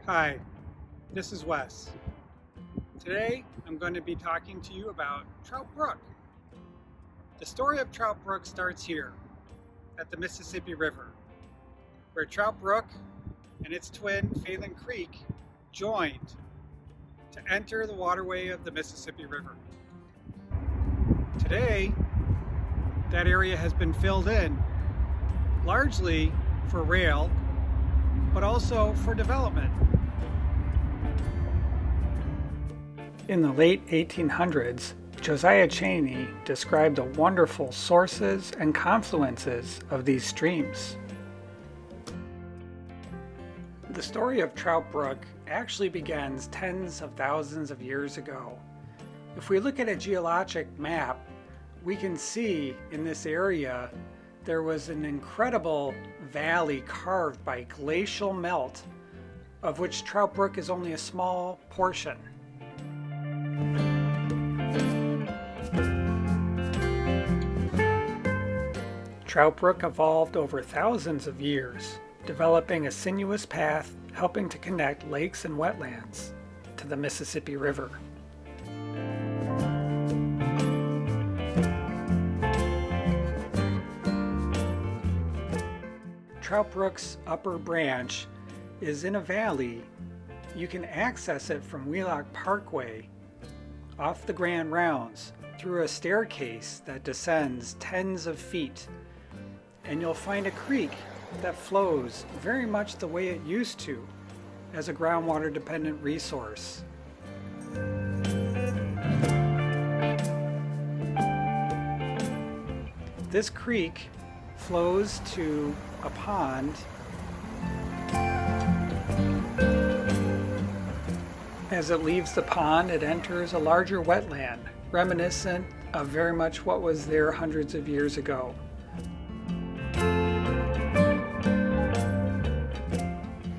Hi, this is Wes. Today I'm going to be talking to you about Trout Brook. The story of Trout Brook starts here at the Mississippi River, where Trout Brook and its twin Phelan Creek joined to enter the waterway of the Mississippi River. Today, that area has been filled in largely for rail, but also for development. In the late 1800s, Josiah Chaney described the wonderful sources and confluences of these streams. The story of Trout Brook actually begins tens of thousands of years ago. If we look at a geologic map, we can see in this area there was an incredible valley carved by glacial melt, of which Trout Brook is only a small portion. Trout Brook evolved over thousands of years, developing a sinuous path helping to connect lakes and wetlands to the Mississippi River. Trout Brook's upper branch is in a valley. You can access it from Wheelock Parkway off the Grand Rounds through a staircase that descends tens of feet, and you'll find a creek that flows very much the way it used to as a groundwater dependent resource. This creek flows to a pond As it leaves the pond, it enters a larger wetland, reminiscent of very much what was there hundreds of years ago.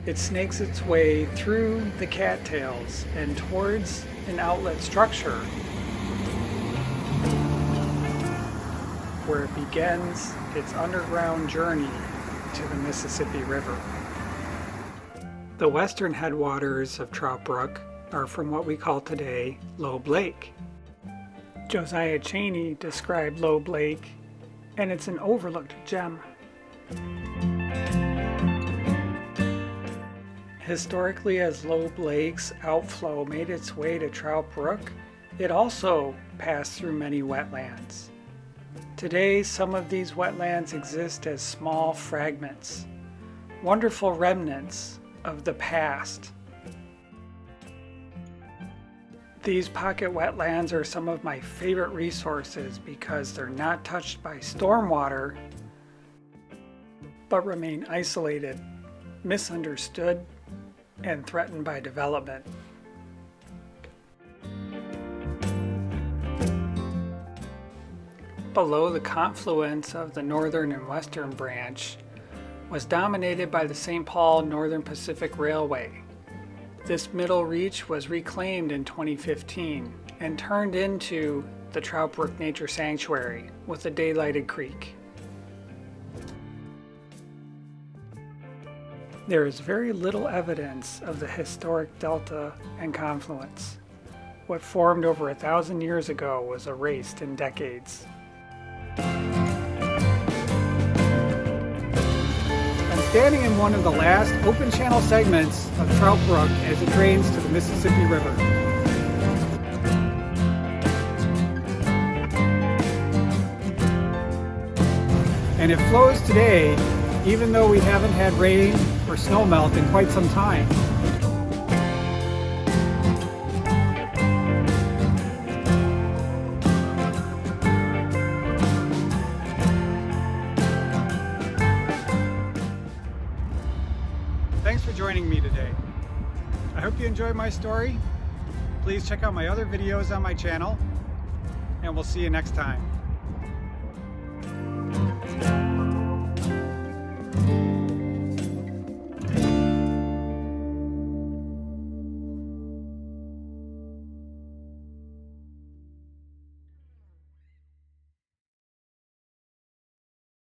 It snakes its way through the cattails and towards an outlet structure where it begins its underground journey to the Mississippi River. The western headwaters of Trout Brook are from what we call today Loeb Lake. Josiah Chaney described Loeb Lake, and it's an overlooked gem. Historically, as Loeb Lake's outflow made its way to Trout Brook, it also passed through many wetlands. Today, some of these wetlands exist as small fragments, wonderful remnants of the past. These pocket wetlands are some of my favorite resources because they're not touched by stormwater, but remain isolated, misunderstood, and threatened by development. Below the confluence of the northern and western branch was dominated by the St. Paul Northern Pacific Railway. This middle reach was reclaimed in 2015 and turned into the Trout Brook Nature Sanctuary with a daylighted creek. There is very little evidence of the historic delta and confluence. What formed over 1,000 years ago was erased in decades. Standing in one of the last open channel segments of Trout Brook as it drains to the Mississippi River. And it flows today, even though we haven't had rain or snow melt in quite some time. Thanks for joining me today. I hope you enjoyed my story. Please check out my other videos on my channel, and we'll see you next time.